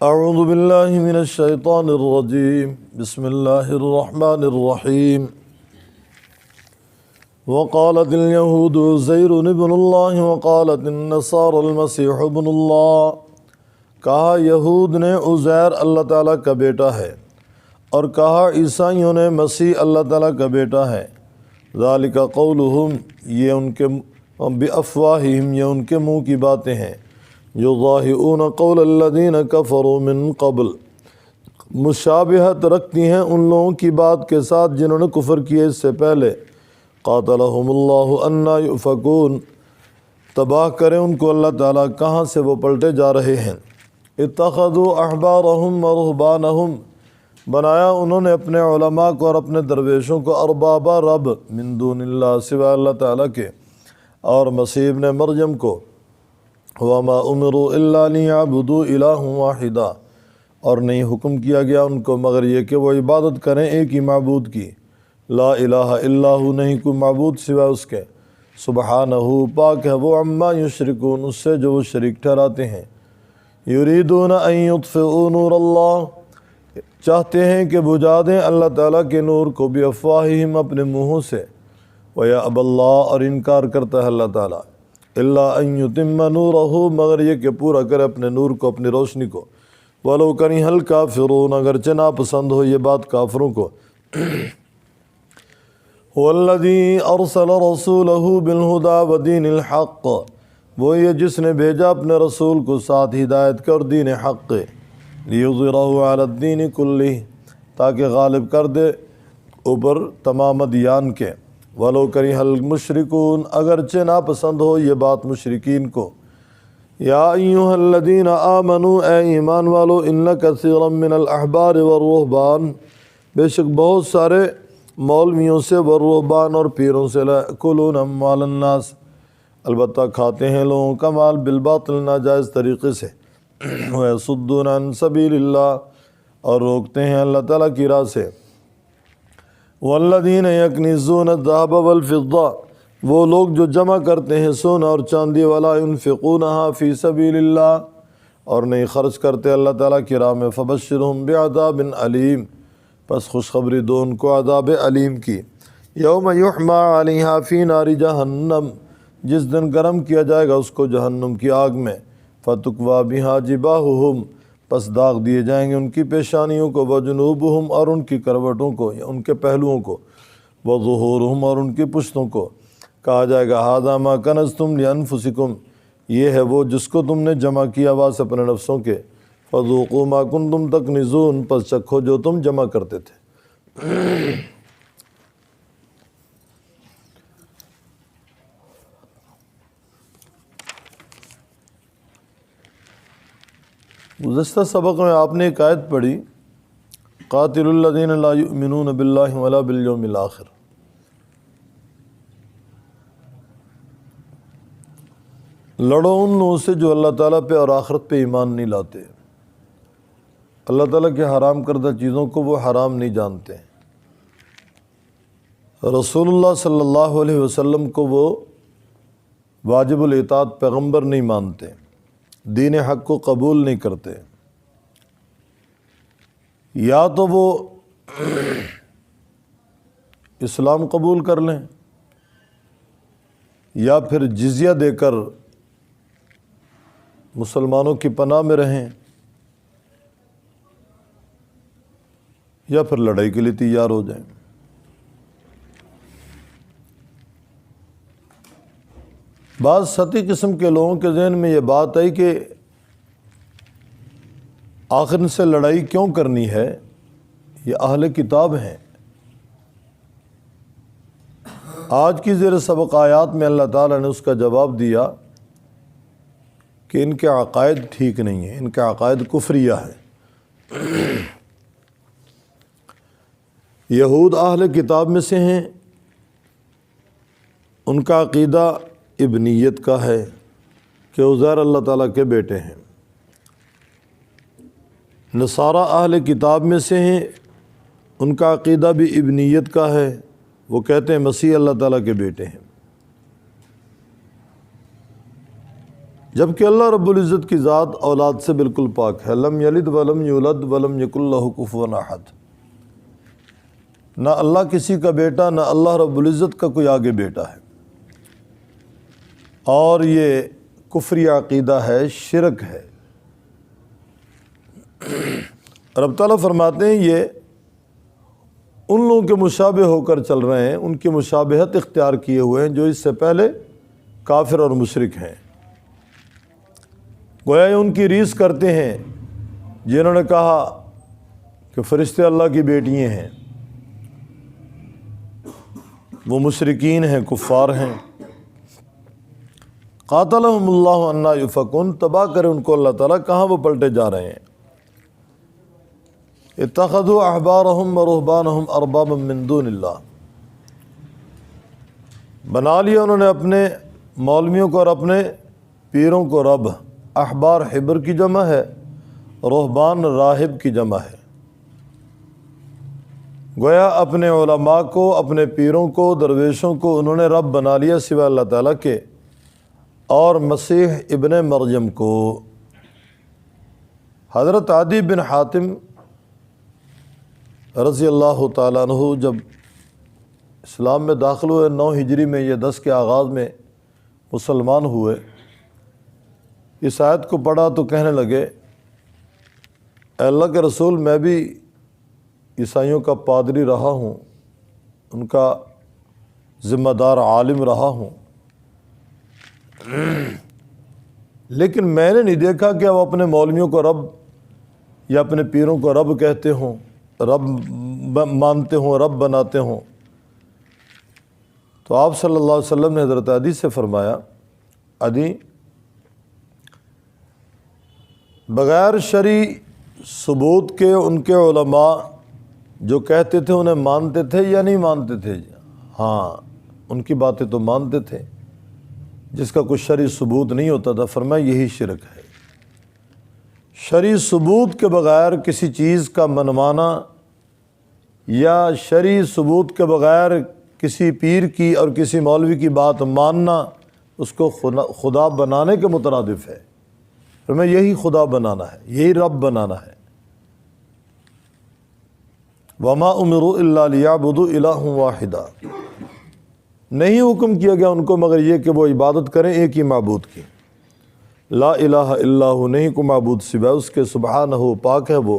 اعوذ باللہ من الشیطان الرجیم بسم اللہ الرحمن الرحیم وقالت اليہود عزیر ابن اللہ وقالت النصارى المسیح ابن اللہ، کہا یہود نے عزیر اللہ تعالیٰ کا بیٹا ہے اور کہا عیسائیوں نے مسیح اللہ تعالیٰ کا بیٹا ہے۔ ذالک قولہم، یہ ان کے بافواہہم، یہ ان کے منہ کی باتیں ہیں۔ یضاہئون قول الذین کفروا من قبل، مشابہت رکھتی ہیں ان لوگوں کی بات کے ساتھ جنہوں نے کفر کیے اس سے پہلے۔ قاتلہم اللہ انا یؤفکون، تباہ کرے ان کو اللہ تعالیٰ کہاں سے وہ پلٹے جا رہے ہیں۔ اتخذوا احبارہم ورہبانہم، بنایا انہوں نے اپنے علماء کو اور اپنے درویشوں کو اربابا رب من دون اللہ، سوائے اللہ تعالیٰ کے، اور مسیح ابن مریم کو۔ وما امروا الا لیعبدوا الہ واحدا، اور نہیں حکم کیا گیا ان کو مگر یہ کہ وہ عبادت کریں ایک ہی معبود کی۔ لا الہ الا ہو، نہیں کوئی معبود سوائے اس کے۔ سبحانہ، پاک ہے وہ، عما یشرکون، اس سے جو وہ شریک ٹھہراتے ہیں۔ یریدون ان یطفئوا نور اللہ، چاہتے ہیں کہ بجھا دیں اللہ تعالیٰ کے نور کو، بافواہہم، اپنے منہوں سے۔ ویأبی اللہ، اور انکار کرتا ہے اللہ تعالیٰ، الا ان یتم نورہ، مگر یہ کہ پورا کرے اپنے نور کو، اپنی روشنی کو۔ ولو کرہ الکافرون، اگرچہ ناپسند ہو یہ بات کافروں کو۔ هو الذی ارسل رسولہ بالہدی ودین الحق، وہ یہ جس نے بھیجا اپنے رسول کو ساتھ ہدایت کے اور دین حق کے۔ لیظہرہ علی الدین کلہ، تاکہ غالب کر دے اوپر تمام ادیان کے۔ ولو کرہ المشرکون، اگرچہ ناپسند ہو یہ بات مشرکین کو۔ یا ایہا الذین آمنوا، اے ایمان والو، ان کثیرا من الاحبار والرہبان، بے شک بہت سارے مولویوں سے، والرہبان، اور پیروں سے، یأکلون اموال الناس، البتہ کھاتے ہیں لوگوں کا مال، بالباطل، ناجائز طریقے سے۔ ویصدون عن سبیل اللہ، اور روکتے ہیں اللہ تعالیٰ کی راہ سے۔ والذین یکنزون الذہب والفضہ، وہ لوگ جو جمع کرتے ہیں سونا اور چاندی، ولا ينفقونها فی سبیل اللہ، اور نہیں خرچ کرتے اللہ تعالیٰ کی راہ میں۔ فبشرہم بعذاب علیم، پس خوشخبری دو ان کو عذاب علیم کی۔ یوم یحمى علیہا فی نار جہنم، جس دن گرم کیا جائے گا اس کو جہنم کی آگ میں۔ فتکوی بہا جباہہم، پس داغ دیے جائیں گے ان کی پیشانیوں کو، وجنوبہم، اور ان کی کروٹوں کو یا ان کے پہلوؤں کو، وظہورہم، اور ان کی پشتوں کو۔ کہا جائے گا ھذا ما کنزتم لانفسکم، یہ ہے وہ جس کو تم نے جمع کیا واسطے اپنے نفسوں کے۔ فذوقوا ما کنتم تکنزون، پس چکھو جو تم جمع کرتے تھے۔ گزشتہ سبق میں آپ نے ایک آیت پڑھی، قاتل الذین لا یؤمنون باللہ ولا بالیوم الآخر۔ لڑو ان لوگوں سے جو اللہ تعالیٰ پہ اور آخرت پہ ایمان نہیں لاتے، اللہ تعالیٰ کے حرام کردہ چیزوں کو وہ حرام نہیں جانتے، رسول اللہ صلی اللہ علیہ وسلم کو وہ واجب الاطاعت پیغمبر نہیں مانتے، دین حق کو قبول نہیں کرتے۔ یا تو وہ اسلام قبول کر لیں، یا پھر جزیہ دے کر مسلمانوں کی پناہ میں رہیں، یا پھر لڑائی کے لیے تیار ہو جائیں۔ بعض سطحی قسم کے لوگوں کے ذہن میں یہ بات آئی کہ آخر سے لڑائی کیوں کرنی ہے، یہ اہل کتاب ہیں۔ آج کی زیر سبق آیات میں اللہ تعالیٰ نے اس کا جواب دیا کہ ان کے عقائد ٹھیک نہیں ہیں، ان کے عقائد کفریہ ہیں۔ یہود اہل کتاب میں سے ہیں، ان کا عقیدہ ابنیت کا ہے کہ عزیر اللہ تعالیٰ کے بیٹے ہیں۔ نصارہ اہل کتاب میں سے ہیں، ان کا عقیدہ بھی ابنیت کا ہے، وہ کہتے ہیں مسیح اللہ تعالیٰ کے بیٹے ہیں۔ جبکہ اللہ رب العزت کی ذات اولاد سے بالکل پاک ہے۔ لم یلد ولم یولد ولم یکن لہ کفوا احد، نہ اللہ کسی کا بیٹا، نہ اللہ رب العزت کا کوئی آگے بیٹا ہے، اور یہ کفری عقیدہ ہے، شرک ہے۔ رب تعالیٰ فرماتے ہیں یہ ان لوگوں کے مشابہ ہو کر چل رہے ہیں، ان کی مشابہت اختیار کیے ہوئے ہیں جو اس سے پہلے کافر اور مشرک ہیں۔ گویا یہ ان کی ریس کرتے ہیں جنہوں نے کہا کہ فرشتے اللہ کی بیٹیاں ہیں، وہ مشرکین ہیں، کفار ہیں۔ قاتلہم اللہ انا یؤفکون، تباہ کرے ان کو اللہ تعالیٰ، کہاں وہ پلٹے جا رہے ہیں۔ اتخذوا احبارہم ورہبانہم اربابا من دون اللہ، بنا لیا انہوں نے اپنے مولویوں کو اور اپنے پیروں کو رب۔ احبار حبر کی جمع ہے، رہبان راہب کی جمع ہے۔ گویا اپنے علماء کو، اپنے پیروں کو، درویشوں کو انہوں نے رب بنا لیا سوائے اللہ تعالیٰ کے، اور مسیح ابن مریم کو۔ حضرت عدی بن حاتم رضی اللہ تعالیٰ عنہ جب اسلام میں داخل ہوئے 9 ہجری میں، یہ 10 کے آغاز میں مسلمان ہوئے، اس آیت کو پڑھا تو کہنے لگے اے اللہ کے رسول، میں بھی عیسائیوں کا پادری رہا ہوں، ان کا ذمہ دار عالم رہا ہوں، لیکن میں نے نہیں دیکھا کہ وہ اپنے مولویوں کو رب یا اپنے پیروں کو رب کہتے ہوں، رب مانتے ہوں، رب بناتے ہوں۔ تو آپ صلی اللہ علیہ وسلم نے حضرت عدی سے فرمایا، عدی بغیر شرعی ثبوت کے ان کے علماء جو کہتے تھے انہیں مانتے تھے یا نہیں مانتے تھے؟ ہاں، ان کی باتیں تو مانتے تھے، جس کا کوئی شرعی ثبوت نہیں ہوتا تھا۔ فرمایا یہی شرک ہے۔ شرعی ثبوت کے بغیر کسی چیز کا منوانا یا شرعی ثبوت کے بغیر کسی پیر کی اور کسی مولوی کی بات ماننا اس کو خدا بنانے کے مترادف ہے۔ فرمایا یہی خدا بنانا ہے، یہی رب بنانا ہے۔ وَمَا أُمِرُوا إِلَّا لِيَعْبُدُوا إِلَٰهًا وَاحِدًا، نہیں حکم کیا گیا ان کو مگر یہ کہ وہ عبادت کریں ایک ہی معبود کی۔ لا الہ الا ہو، نہیں کو معبود سوائے اس کے، سبحانہ ہو، پاک ہے وہ،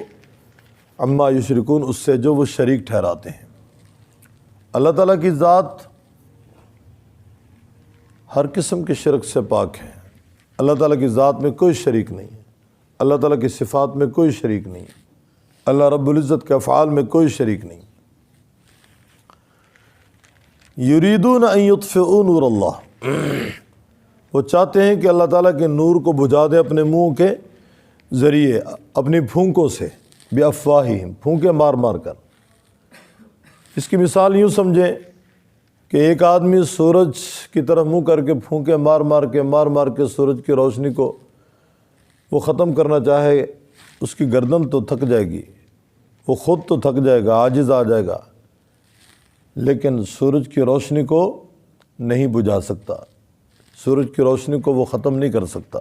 عما یشرکون، اس سے جو وہ شریک ٹھہراتے ہیں۔ اللہ تعالیٰ کی ذات ہر قسم کے شرک سے پاک ہے۔ اللہ تعالیٰ کی ذات میں کوئی شریک نہیں ہے، اللہ تعالیٰ کی صفات میں کوئی شریک نہیں ہے، اللہ رب العزت کے افعال میں کوئی شریک نہیں۔ یریدون ان یطفئوا نور اللہ، وہ چاہتے ہیں کہ اللہ تعالیٰ کے نور کو بجھا دیں اپنے منہ کے ذریعے، اپنی پھونکوں سے، بافواہہم، پھونکے مار مار کر۔ اس کی مثال یوں سمجھیں کہ ایک آدمی سورج کی طرف منہ کر کے پھونکے مار مار کے سورج کی روشنی کو وہ ختم کرنا چاہے، اس کی گردن تو تھک جائے گی، وہ خود تو تھک جائے گا، عاجز آ جائے گا، لیکن سورج کی روشنی کو نہیں بجھا سکتا، سورج کی روشنی کو وہ ختم نہیں کر سکتا۔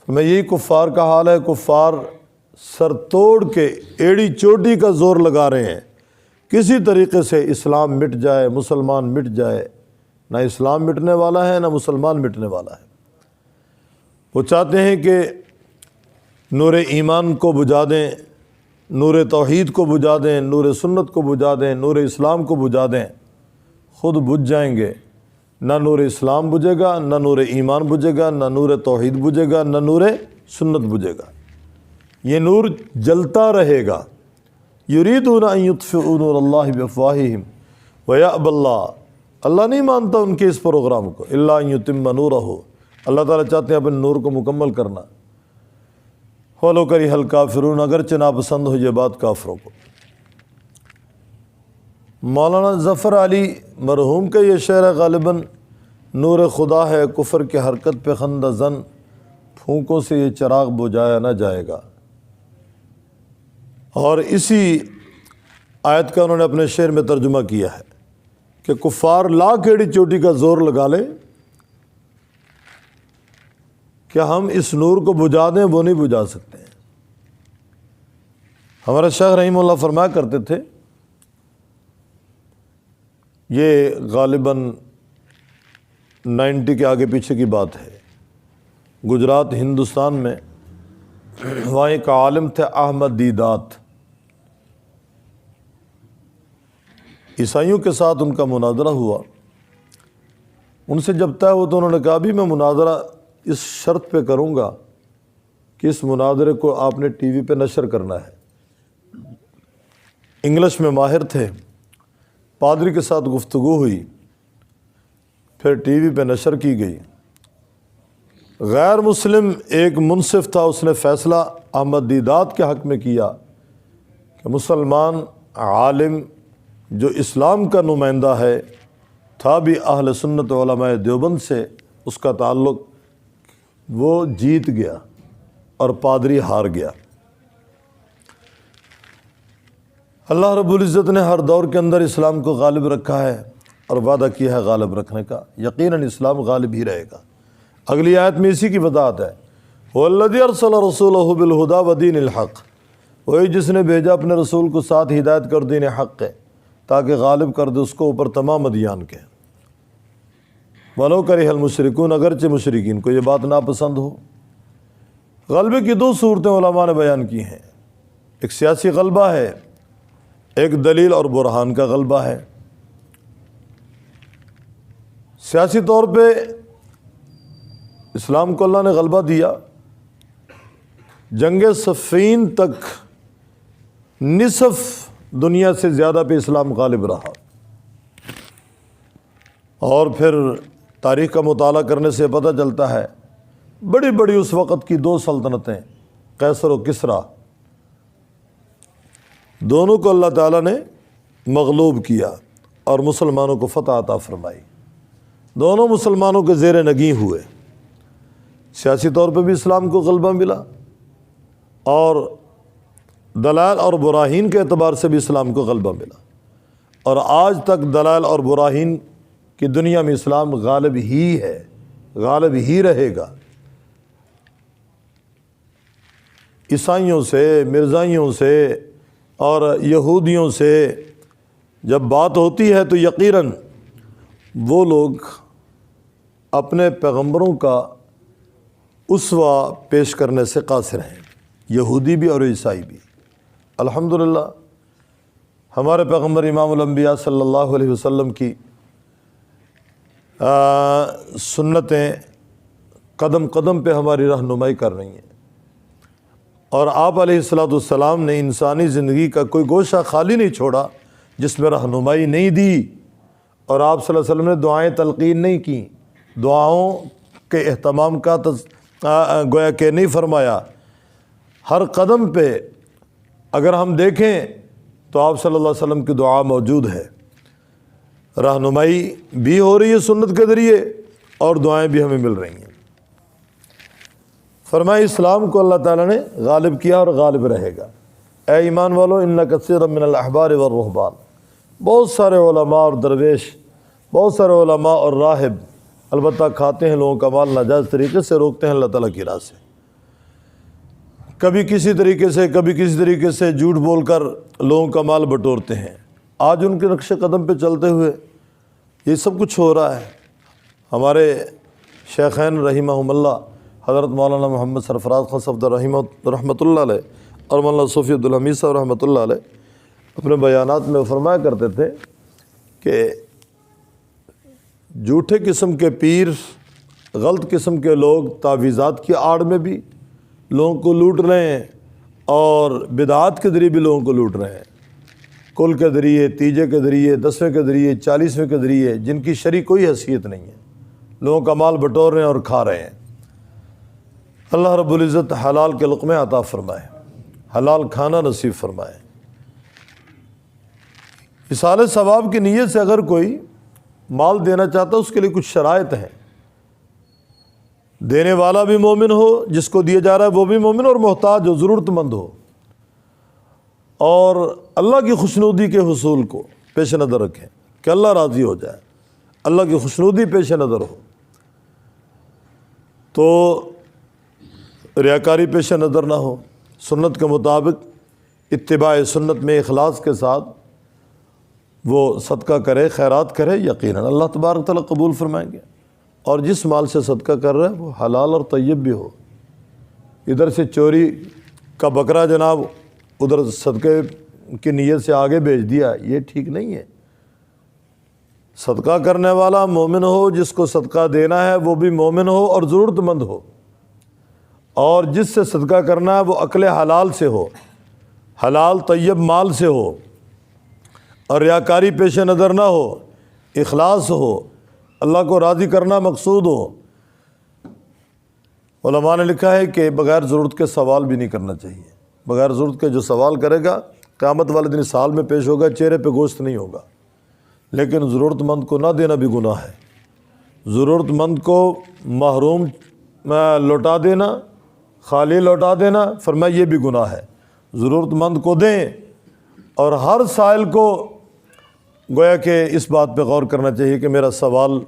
میں یہی کفار کا حال ہے۔ کفار سر توڑ کے ایڑی چوٹی کا زور لگا رہے ہیں، کسی طریقے سے اسلام مٹ جائے، مسلمان مٹ جائے۔ نہ اسلام مٹنے والا ہے، نہ مسلمان مٹنے والا ہے۔ وہ چاہتے ہیں کہ نور ایمان کو بجھا دیں، نور توحید کو بجھا دیں، نور سنت کو بجھا دیں، نور اسلام کو بجھا دیں، خود بجھ جائیں گے۔ نہ نور اسلام بجھے گا، نہ نور ایمان بجھے گا، نہ نور توحید بجھے گا، نہ نور سنت بجھے گا۔ یہ نور جلتا رہے گا۔ یریدون ان یطفئوا نور اللہ بافواہہم ویأبی اللہ، اللہ نہیں مانتا ان کے اس پروگرام کو، الا ان یتم نورہ، اللہ تعالیٰ چاہتے ہیں اپنے نور کو مکمل کرنا۔ وَلَوْ کَرِہَ الْکَافِرُونَ، اگرچہ ناپسند ہو یہ بات کافروں کو۔ مولانا ظفر علی مرحوم کا یہ شعر غالباً نور خدا ہے، کفر کے حرکت پہ خندہ زن، پھونکوں سے یہ چراغ بجھایا نہ جائے گا۔ اور اسی آیت کا انہوں نے اپنے شعر میں ترجمہ کیا ہے کہ کفار لاکھ ایڑی چوٹی کا زور لگا لیں، کہ ہم اس نور کو بجھا دیں وہ نہیں بجھا سکتے ہیں۔ ہمارا شیخ رحمہ اللہ فرمایا کرتے تھے، یہ غالباً 90 کے آگے پیچھے کی بات ہے، گجرات ہندوستان میں وہاں ایک عالم تھے احمد دیدات، عیسائیوں کے ساتھ ان کا مناظرہ ہوا۔ ان سے جب طے ہوا تو انہوں نے کہا بھی میں مناظرہ اس شرط پہ کروں گا کہ اس مناظرے کو آپ نے ٹی وی پہ نشر کرنا ہے۔ انگلش میں ماہر تھے، پادری کے ساتھ گفتگو ہوئی، پھر ٹی وی پہ نشر کی گئی۔ غیر مسلم ایک منصف تھا، اس نے فیصلہ احمد دیدات کے حق میں کیا کہ مسلمان عالم جو اسلام کا نمائندہ ہے، تھا بھی اہل سنت علماء دیوبند سے، اس کا تعلق، وہ جیت گیا اور پادری ہار گیا۔ اللہ رب العزت نے ہر دور کے اندر اسلام کو غالب رکھا ہے اور وعدہ کیا ہے غالب رکھنے کا، یقیناً اسلام غالب ہی رہے گا۔ اگلی آیت میں اسی کی وضاحت ہے، وَالَّذِي أَرْسَلَ رَسُولَهُ بِالْهُدَى وَدِينِ الْحَقِّ، وہی جس نے بھیجا اپنے رسول کو ساتھ ہدایت کر دین حق ہے تاکہ غالب کر دے اس کو اوپر تمام ادیان کے، وَلَوْ كَرِهَ الْمُشْرِكُونَ، اگرچہ مشرکین کو یہ بات ناپسند ہو۔ غلبے کی دو صورتیں علماء نے بیان کی ہیں، ایک سیاسی غلبہ ہے، ایک دلیل اور برہان کا غلبہ ہے۔ سیاسی طور پہ اسلام کو اللہ نے غلبہ دیا، جنگ صفین تک نصف دنیا سے زیادہ پہ اسلام غالب رہا، اور پھر تاریخ کا مطالعہ کرنے سے پتہ چلتا ہے بڑی بڑی اس وقت کی دو سلطنتیں، قیصر و کسریٰ، دونوں کو اللہ تعالیٰ نے مغلوب کیا اور مسلمانوں کو فتح عطا فرمائی، دونوں مسلمانوں کے زیر نگیں ہوئے۔ سیاسی طور پہ بھی اسلام کو غلبہ ملا اور دلائل اور براہین کے اعتبار سے بھی اسلام کو غلبہ ملا، اور آج تک دلائل اور براہین کی دنیا میں اسلام غالب ہی ہے، غالب ہی رہے گا۔ عیسائیوں سے، مرزائیوں سے اور یہودیوں سے جب بات ہوتی ہے تو یقیناً وہ لوگ اپنے پیغمبروں کا اسوہ پیش کرنے سے قاصر ہیں، یہودی بھی اور عیسائی بھی۔ الحمدللہ ہمارے پیغمبر امام الانبیاء صلی اللہ علیہ وسلم کی سنتیں قدم قدم پہ ہماری رہنمائی کر رہی ہیں، اور آپ علیہ السلام نے انسانی زندگی کا کوئی گوشہ خالی نہیں چھوڑا جس میں رہنمائی نہیں دی، اور آپ صلی اللہ علیہ وسلم نے دعائیں تلقین نہیں کیں، دعاؤں کے اہتمام کا گویا کہ نہیں فرمایا۔ ہر قدم پہ اگر ہم دیکھیں تو آپ صلی اللہ علیہ وسلم کی دعا موجود ہے، رہنمائی بھی ہو رہی ہے سنت کے ذریعے اور دعائیں بھی ہمیں مل رہی ہیں۔ فرمایا اسلام کو اللہ تعالیٰ نے غالب کیا اور غالب رہے گا۔ اے ایمان والو، ان کثیرا من الاحبار والرہبان، بہت سارے علماء اور درویش، بہت سارے علماء اور راہب البتہ کھاتے ہیں لوگوں کا مال ناجائز طریقے سے، روکتے ہیں اللہ تعالیٰ کی راہ سے، کبھی کسی طریقے سے کبھی کسی طریقے سے جھوٹ بول کر لوگوں کا مال بٹورتے ہیں۔ آج ان کے نقش قدم پہ چلتے ہوئے یہ سب کچھ ہو رہا ہے۔ ہمارے شیخین رحمہم اللہ حضرت مولانا محمد سرفراز خان صفدر رحمۃ اللہ علیہ اور مولانا صوفی عبدالحمید صاحب رحمۃ اللہ علیہ اپنے بیانات میں فرمایا کرتے تھے کہ جھوٹے قسم کے پیر، غلط قسم کے لوگ تعویذات کی آڑ میں بھی لوگوں کو لوٹ رہے ہیں اور بدعات کے ذریعے بھی لوگوں کو لوٹ رہے ہیں، کل کے ذریعے، تیجے کے ذریعے، 10ویں کے ذریعے، 40ویں کے ذریعے، جن کی شرعی کوئی حیثیت نہیں ہے، لوگوں کا مال بٹور رہے ہیں اور کھا رہے ہیں۔ اللہ رب العزت حلال کے لقمے عطا فرمائے، حلال کھانا نصیب فرمائے۔ اصال ثواب کی نیت سے اگر کوئی مال دینا چاہتا ہے اس کے لیے کچھ شرائط ہیں، دینے والا بھی مومن ہو، جس کو دیا جا رہا ہے وہ بھی مومن اور محتاج ہو، ضرورت مند ہو، اور اللہ کی خوشنودی کے حصول کو پیش نظر رکھیں کہ اللہ راضی ہو جائے، اللہ کی خوشنودی پیش نظر ہو۔ تو ریاکاری پیش نظر نہ ہو، سنت کے مطابق اتباع سنت میں اخلاص کے ساتھ وہ صدقہ کرے، خیرات کرے، یقیناً اللہ تبارک تعالیٰ قبول فرمائیں گے۔ اور جس مال سے صدقہ کر رہے ہیں وہ حلال اور طیب بھی ہو۔ ادھر سے چوری کا بکرا جناب ادھر صدقے کی نیت سے آگے بھیج دیا، یہ ٹھیک نہیں ہے۔ صدقہ کرنے والا مومن ہو، جس کو صدقہ دینا ہے وہ بھی مومن ہو اور ضرورت مند ہو، اور جس سے صدقہ کرنا ہے وہ عقل حلال سے ہو، حلال طیب مال سے ہو، اور ریاکاری پیش نظر نہ ہو، اخلاص ہو، اللہ کو راضی کرنا مقصود ہو۔ علماء نے لکھا ہے کہ بغیر ضرورت کے سوال بھی نہیں کرنا چاہیے۔ بغیر ضرورت کے جو سوال کرے گا قیامت والے دن سال میں پیش ہوگا، چہرے پہ گوشت نہیں ہوگا۔ لیکن ضرورت مند کو نہ دینا بھی گناہ ہے۔ ضرورت مند کو محروم لوٹا دینا، خالی لوٹا دینا، فرمایا یہ بھی گناہ ہے۔ ضرورت مند کو دیں، اور ہر سائل کو گویا کہ اس بات پہ غور کرنا چاہیے کہ میرا سوال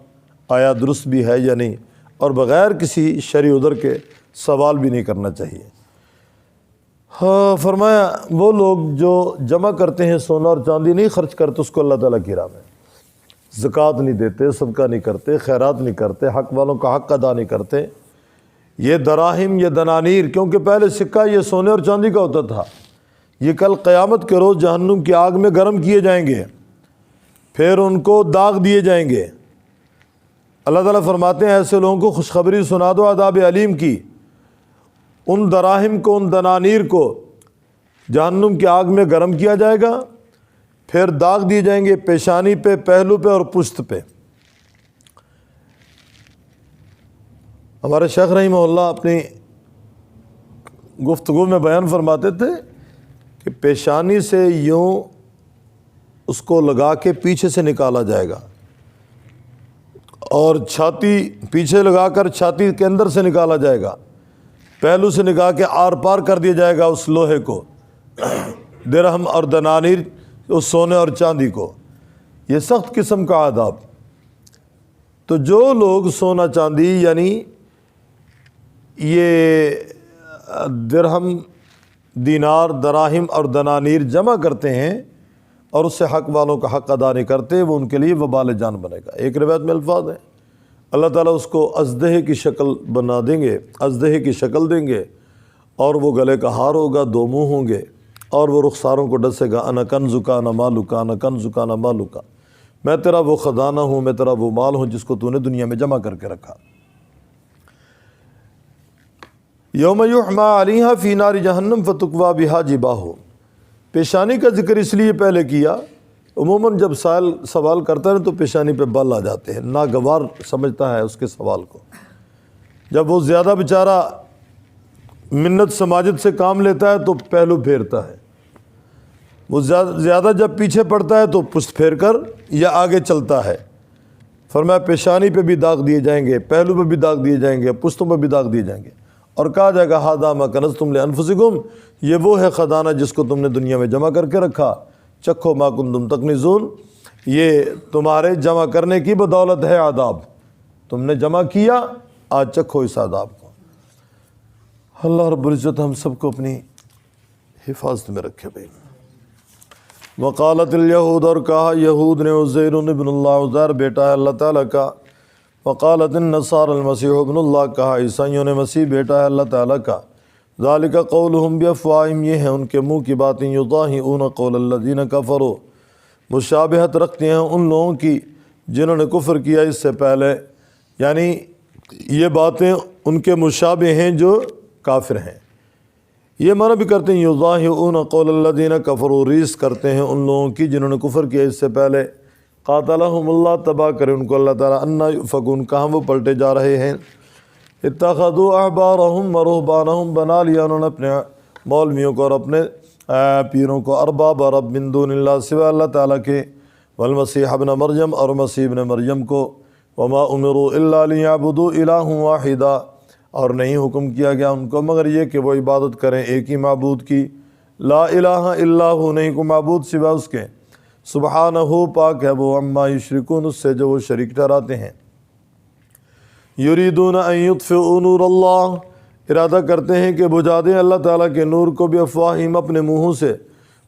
آیا درست بھی ہے یا نہیں، اور بغیر کسی شرعی عذر کے سوال بھی نہیں کرنا چاہیے۔ ہاں فرمایا وہ لوگ جو جمع کرتے ہیں سونا اور چاندی، نہیں خرچ کرتے اس کو اللہ تعالیٰ کی راہ میں، زکوٰۃ نہیں دیتے، صدقہ نہیں کرتے، خیرات نہیں کرتے، حق والوں کا حق ادا نہیں کرتے، یہ دراہم، یہ دنانیر، کیونکہ پہلے سکہ یہ سونے اور چاندی کا ہوتا تھا، یہ کل قیامت کے روز جہنم کی آگ میں گرم کیے جائیں گے، پھر ان کو داغ دیے جائیں گے۔ اللہ تعالیٰ فرماتے ہیں ایسے لوگوں کو خوشخبری سنا دو عذاب علیم کی۔ ان دراہم کو، ان دنانیر کو جہنم کی آگ میں گرم کیا جائے گا، پھر داغ دیے جائیں گے پیشانی پہ، پہلو پہ اور پشت پہ۔ ہمارے شیخ رحمہ اللہ اپنی گفتگو میں بیان فرماتے تھے کہ پیشانی سے یوں اس کو لگا کے پیچھے سے نکالا جائے گا، اور چھاتی پیچھے لگا کر چھاتی کے اندر سے نکالا جائے گا، پہلو سے نکال کے آر پار کر دیا جائے گا اس لوہے کو، درہم اور دنانیر، اس سونے اور چاندی کو۔ یہ سخت قسم کا عذاب۔ تو جو لوگ سونا چاندی یعنی یہ درہم، دینار، دراہم اور دنانیر جمع کرتے ہیں اور اس سے حق والوں کا حق ادا نہیں کرتے، وہ ان کے لیے وبال جان بنے گا۔ ایک روایت میں الفاظ ہیں اللہ تعالیٰ اس کو ازدہے کی شکل بنا دیں گے، ازدہے کی شکل دیں گے، اور وہ گلے کا ہار ہوگا، دو منہ ہوں گے، اور وہ رخساروں کو ڈسے گا، انا کنزکا انا مالکا، انا کنزکا انا مالکا، میں تیرا وہ خزانہ ہوں، میں تیرا وہ مال ہوں جس کو تو نے دنیا میں جمع کر کے رکھا۔ یوم یحمى علیہا فی نار جہنم فتکوی بہا جباہہم۔ پیشانی کا ذکر اس لیے پہلے کیا، عموماً جب سائل سوال کرتا ہے تو پیشانی پہ بال آ جاتے ہیں، ناگوار سمجھتا ہے اس کے سوال کو۔ جب وہ زیادہ بیچارہ منت سماجت سے کام لیتا ہے تو پہلو پھیرتا ہے، وہ زیادہ جب پیچھے پڑتا ہے تو پشت پھیر کر یا آگے چلتا ہے۔ فرمایا پیشانی پہ بھی داغ دیے جائیں گے، پہلو پہ بھی داغ دیے جائیں گے، پشتوں پہ بھی داغ دیے جائیں گے، اور کہا جائے گا ھذا ما کنزتم لانفسکم، یہ وہ ہے خزانہ جس کو تم نے دنیا میں جمع کر کے رکھا، چکھو ما کنتم تکنزون، یہ تمہارے جمع کرنے کی بدولت ہے عذاب، تم نے جمع کیا، آج چکھو اس عذاب کو۔ اللہ رب العزت ہم سب کو اپنی حفاظت میں رکھے بھائی۔ وقالت الیہود، اور کہا یہود نے عزیر ابن اللہ، عزیر بیٹا ہے اللہ تعالیٰ کا۔ وقالت النصارى المسیح ابن اللہ، کہا عیسائیوں نے مسیح بیٹا ہے اللہ تعالیٰ کا۔ ذالک قولہم بافواہہم، یہ ہیں ان کے منہ کی باتیں، یضاہئون قول الذین کفروا، مشابہت رکھتے ہیں ان لوگوں کی جنہوں نے کفر کیا اس سے پہلے، یعنی یہ باتیں ان کے مشابہ ہیں جو کافر ہیں۔ یہ معنی بھی کرتے ہیں یضاہئون قول الذین کفروا، ریس کرتے ہیں ان لوگوں کی جنہوں نے کفر کیا اس سے پہلے۔ قاتلہم اللہ، تباہ کرے ان کو اللہ تعالیٰ، انا یؤفکون، کہاں وہ پلٹے جا رہے ہیں۔ اتخذوا احبارہم ورہبانہم، بنا لیا انہوں نے اپنے مولویوں کو اور اپنے پیروں کو، ارباب رب من دون اللہ، سوا اللہ تعالیٰ کے، والمسیح ابن مریم، اور مسیح ابن مریم کو، وما امروا الا لیعبدوا الہا واحدا، اور نہیں حکم کیا گیا ان کو مگر یہ کہ وہ عبادت کریں ایک ہی معبود کی، لا الہ الا ہو، نہیں کو معبود سوا اس کے، سبحانہ، پاک ہے وہ، عما یشرکون، اس سے جو وہ شریک ٹھہراتے ہیں۔ یریدون ان یطفئوا نور اللہ، ارادہ کرتے ہیں کہ بجھا دیں اللہ تعالیٰ کے نور کو بھی افواہہم اپنے منہوں سے،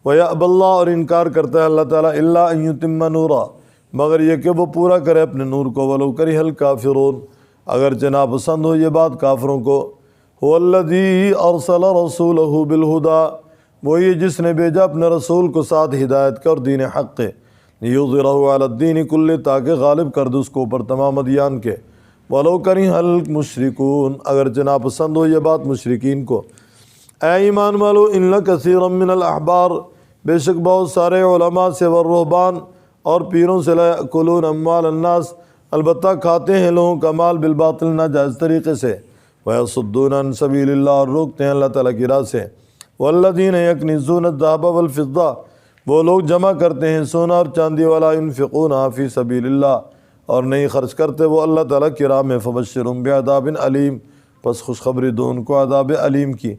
وَيَأْبَى اللَّهُ اور انکار کرتا ہے اللہ تعالیٰ إِلَّا أَن يُتِمَّ نُورَهُ مگر یہ کہ وہ پورا کرے اپنے نور کو، وَلَوْ كَرِهَ الْكَافِرُونَ اگرچہ ناپسند ہو یہ بات کافروں کو۔ هُوَ الَّذِي أَرْسَلَ رَسُولَهُ بِالْهُدَى وہی جس نے بھیجا اپنے رسول کو ساتھ ہدایت کا اور دین حق کے، لِيُظْهِرَهُ عَلَى الدِّينِ كُلِّهِ تاکہ غالب کر دے اس کو اوپر تمام ادیان کے، وَلَوْ كَرِهَ الْمُشْرِكُونَ اگرچہ ناپسند ہو یہ بات مشرکین کو۔ اے ایمان والو، ان لَكَثِيرًا مِّنَ الْأَحْبَارِ بے شک بہت سارے علماء سے، والرہبان اور پیروں سے، لَيَأْكُلُونَ أَمْوَالَ النَّاسِ البتہ کھاتے ہیں لوگوں کا مال بالباطل ناجائز طریقے سے، وَيَصُدُّونَ عَن سَبِيلِ اللَّهِ اور روکتے ہیں اللہ تعالیٰ کی راہ سے، وَالَّذِينَ يَكْنِزُونَ الذَّهَبَ وَالْفِضَّةَ وہ لوگ جمع کرتے ہیں سونا اور چاندی، وَلَا يُنْفِقُونَهَا فِي سَبِيلِ اللَّهِ اور نہیں خرچ کرتے وہ اللہ تعالیٰ کی راہ میں، فَبَشِّرْهُم بِعَذَابٍ أَلِيمٍ پس خوشخبری دو ان کو عذاب علیم کی۔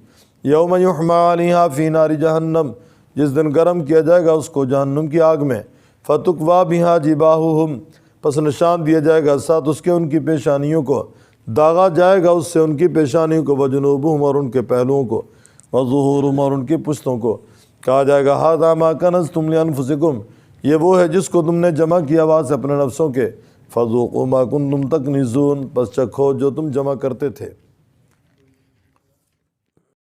یوم یحمى علیہا فی نار جہنم جس دن گرم کیا جائے گا اس کو جہنم کی آگ میں، فتکویٰ بہا جباہہم پس نشان دیا جائے گا ساتھ اس کے ان کی پیشانیوں کو، داغا جائے گا اس سے ان کی پیشانیوں کو، وجنوبہم اور ان کے پہلوؤں کو، وظہورہم اور ان کی پشتوں کو، کہا جائے گا ھذا ما کنزتم لانفسکم یہ وہ ہے جس کو تم نے جمع کیا واسطے اپنے نفسوں کے، فذوقوا ما کنتم تکنزون پس چکھو جو تم جمع کرتے تھے۔